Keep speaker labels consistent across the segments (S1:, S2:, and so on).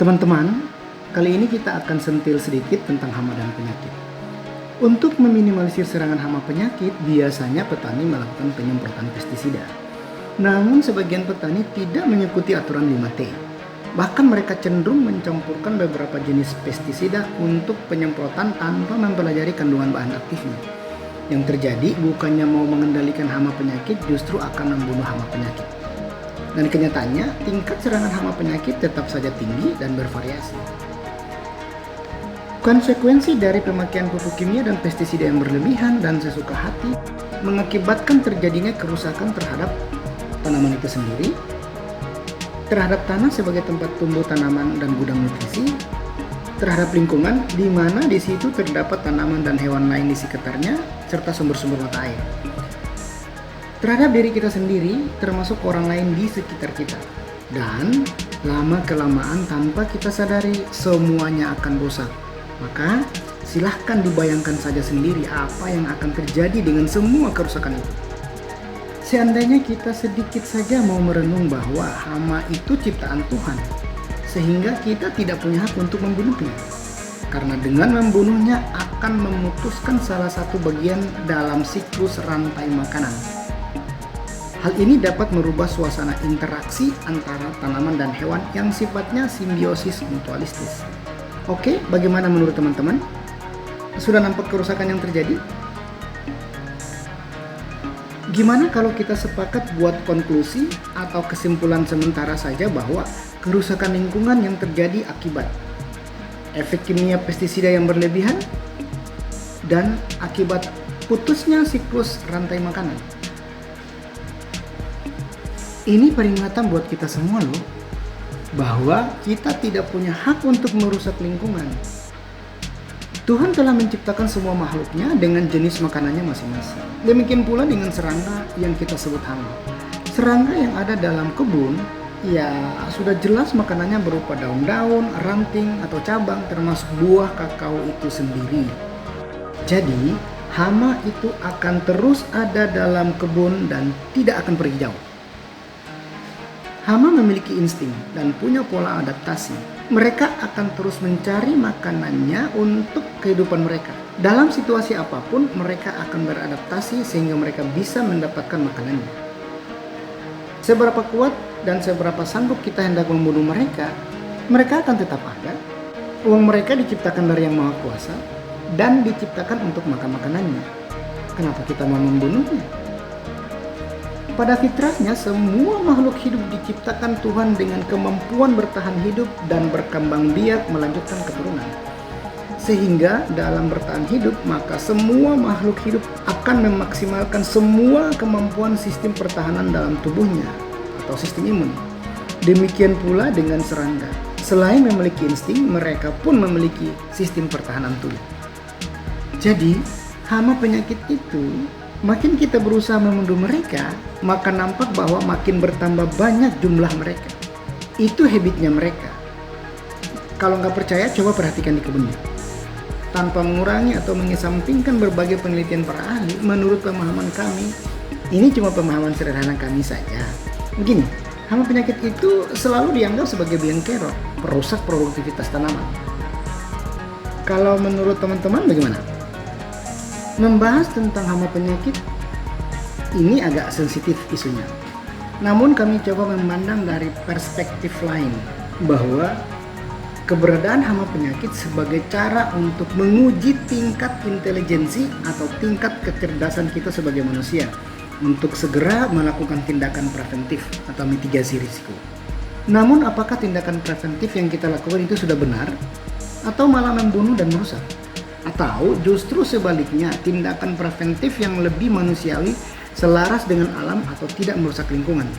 S1: Teman-teman, kali ini kita akan sentil sedikit tentang hama dan penyakit. Untuk meminimalisir serangan hama penyakit, biasanya petani melakukan penyemprotan pestisida. Namun sebagian petani tidak mengikuti aturan 5T. Bahkan mereka cenderung mencampurkan beberapa jenis pestisida untuk penyemprotan tanpa mempelajari kandungan bahan aktifnya. Yang terjadi bukannya mau mengendalikan hama penyakit, justru akan membunuh hama penyakit. Dan kenyataannya, tingkat serangan hama penyakit tetap saja tinggi dan bervariasi. Konsekuensi dari pemakaian pupuk kimia dan pestisida yang berlebihan dan sesuka hati mengakibatkan terjadinya kerusakan terhadap tanaman itu sendiri, terhadap tanah sebagai tempat tumbuh tanaman dan gudang nutrisi, terhadap lingkungan di mana di situ terdapat tanaman dan hewan lain di sekitarnya, serta sumber-sumber mata air. Terhadap diri kita sendiri, termasuk orang lain di sekitar kita. Dan lama-kelamaan tanpa kita sadari, semuanya akan rusak. Maka silahkan dibayangkan saja sendiri apa yang akan terjadi dengan semua kerusakan itu. Seandainya kita sedikit saja mau merenung bahwa hama itu ciptaan Tuhan, sehingga kita tidak punya hak untuk membunuhnya. Karena dengan membunuhnya akan memutuskan salah satu bagian dalam siklus rantai makanan. Hal ini dapat merubah suasana interaksi antara tanaman dan hewan yang sifatnya simbiosis mutualistis. Oke, bagaimana menurut teman-teman? Sudah nampak kerusakan yang terjadi? Gimana kalau kita sepakat buat konklusi atau kesimpulan sementara saja bahwa kerusakan lingkungan yang terjadi akibat efek kimia pestisida yang berlebihan dan akibat putusnya siklus rantai makanan? Ini peringatan buat kita semua loh, bahwa kita tidak punya hak untuk merusak lingkungan. Tuhan telah menciptakan semua makhluknya dengan jenis makanannya masing-masing. Demikian pula dengan serangga yang kita sebut hama. Serangga yang ada dalam kebun, ya sudah jelas makanannya berupa daun-daun, ranting, atau cabang termasuk buah kakao itu sendiri. Jadi, hama itu akan terus ada dalam kebun dan tidak akan pergi jauh. Hama memiliki insting dan punya pola adaptasi. Mereka akan terus mencari makanannya untuk kehidupan mereka. Dalam situasi apapun, mereka akan beradaptasi sehingga mereka bisa mendapatkan makanannya. Seberapa kuat dan seberapa sanggup kita hendak membunuh mereka, mereka akan tetap ada. Uang mereka diciptakan dari Yang Maha Kuasa dan diciptakan untuk makan makanannya. Kenapa kita mau membunuhnya? Pada fitrahnya, semua makhluk hidup diciptakan Tuhan dengan kemampuan bertahan hidup dan berkembang biak melanjutkan keturunan. Sehingga dalam bertahan hidup, maka semua makhluk hidup akan memaksimalkan semua kemampuan sistem pertahanan dalam tubuhnya atau sistem imun. Demikian pula dengan serangga. Selain memiliki insting, mereka pun memiliki sistem pertahanan tubuh. Jadi, hama penyakit itu makin kita berusaha membunuh mereka, maka nampak bahwa makin bertambah banyak jumlah mereka. Itu habitnya mereka. Kalau nggak percaya, coba perhatikan di kebunnya. Tanpa mengurangi atau mengesampingkan berbagai penelitian para ahli, menurut pemahaman kami, ini cuma pemahaman sederhana kami saja. Begini, hama penyakit itu selalu dianggap sebagai biang kerok, perusak produktivitas tanaman. Kalau menurut teman-teman bagaimana? Membahas tentang hama penyakit ini agak sensitif isunya. Namun kami coba memandang dari perspektif lain, bahwa keberadaan hama penyakit sebagai cara untuk menguji tingkat intelijensi atau tingkat kecerdasan kita sebagai manusia untuk segera melakukan tindakan preventif atau mitigasi risiko. Namun apakah tindakan preventif yang kita lakukan itu sudah benar atau malah membunuh dan merusak? Atau justru sebaliknya, tindakan preventif yang lebih manusiawi, selaras dengan alam atau tidak merusak lingkungan,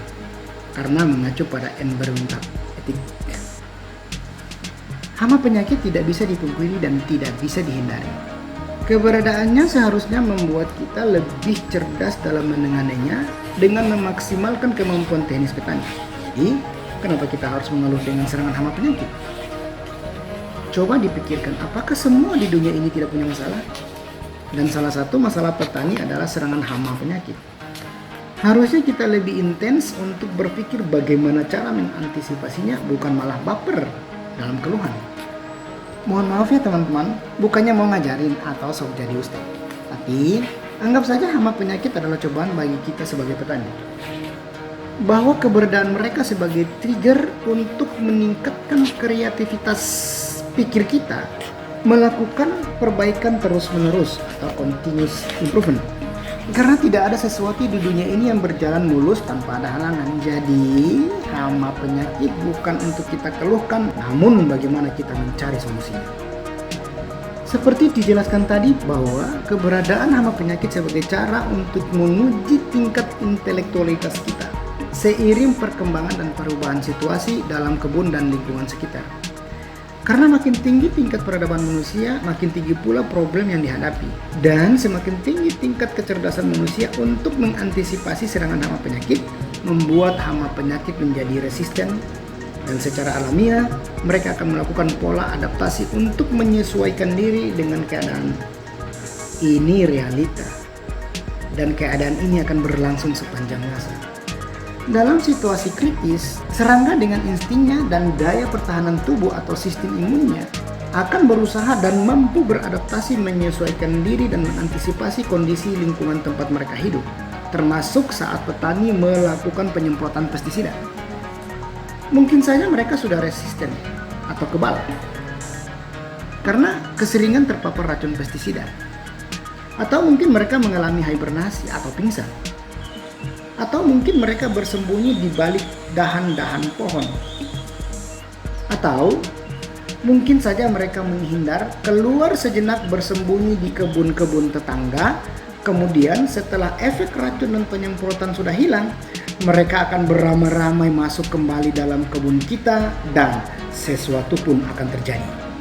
S1: karena mengacu pada environmental etik. Hama penyakit tidak bisa dipungkiri dan tidak bisa dihindari. Keberadaannya seharusnya membuat kita lebih cerdas dalam menanganinya dengan memaksimalkan kemampuan teknis petani. Jadi, kenapa kita harus mengeluh dengan serangan hama penyakit? Coba dipikirkan, apakah semua di dunia ini tidak punya masalah? Dan salah satu masalah petani adalah serangan hama penyakit. Harusnya kita lebih intens untuk berpikir bagaimana cara mengantisipasinya, bukan malah baper dalam keluhan. Mohon maaf ya teman-teman, bukannya mau ngajarin atau sok jadi ustaz. Tapi, anggap saja hama penyakit adalah cobaan bagi kita sebagai petani. Bahwa keberadaan mereka sebagai trigger untuk meningkatkan kreativitas pikir kita, melakukan perbaikan terus-menerus atau continuous improvement. Karena tidak ada sesuatu di dunia ini yang berjalan mulus tanpa ada halangan. Jadi, hama penyakit bukan untuk kita keluhkan, namun bagaimana kita mencari solusinya. Seperti dijelaskan tadi bahwa keberadaan hama penyakit sebagai cara untuk menguji tingkat intelektualitas kita seiring perkembangan dan perubahan situasi dalam kebun dan lingkungan sekitar. Karena makin tinggi tingkat peradaban manusia, makin tinggi pula problem yang dihadapi. Dan semakin tinggi tingkat kecerdasan manusia untuk mengantisipasi serangan hama penyakit, membuat hama penyakit menjadi resisten. Dan secara alamiah, mereka akan melakukan pola adaptasi untuk menyesuaikan diri dengan keadaan. Ini realita. Dan keadaan ini akan berlangsung sepanjang masa. Dalam situasi kritis, serangga dengan instingnya dan daya pertahanan tubuh atau sistem imunnya akan berusaha dan mampu beradaptasi menyesuaikan diri dan mengantisipasi kondisi lingkungan tempat mereka hidup, termasuk saat petani melakukan penyemprotan pestisida. Mungkin saja mereka sudah resisten atau kebal karena keseringan terpapar racun pestisida, atau mungkin mereka mengalami hibernasi atau pingsan. Atau mungkin mereka bersembunyi di balik dahan-dahan pohon. Atau mungkin saja mereka menghindar keluar sejenak bersembunyi di kebun-kebun tetangga. Kemudian setelah efek racun dan penyemprotan sudah hilang, mereka akan beramai-ramai masuk kembali dalam kebun kita dan sesuatu pun akan terjadi.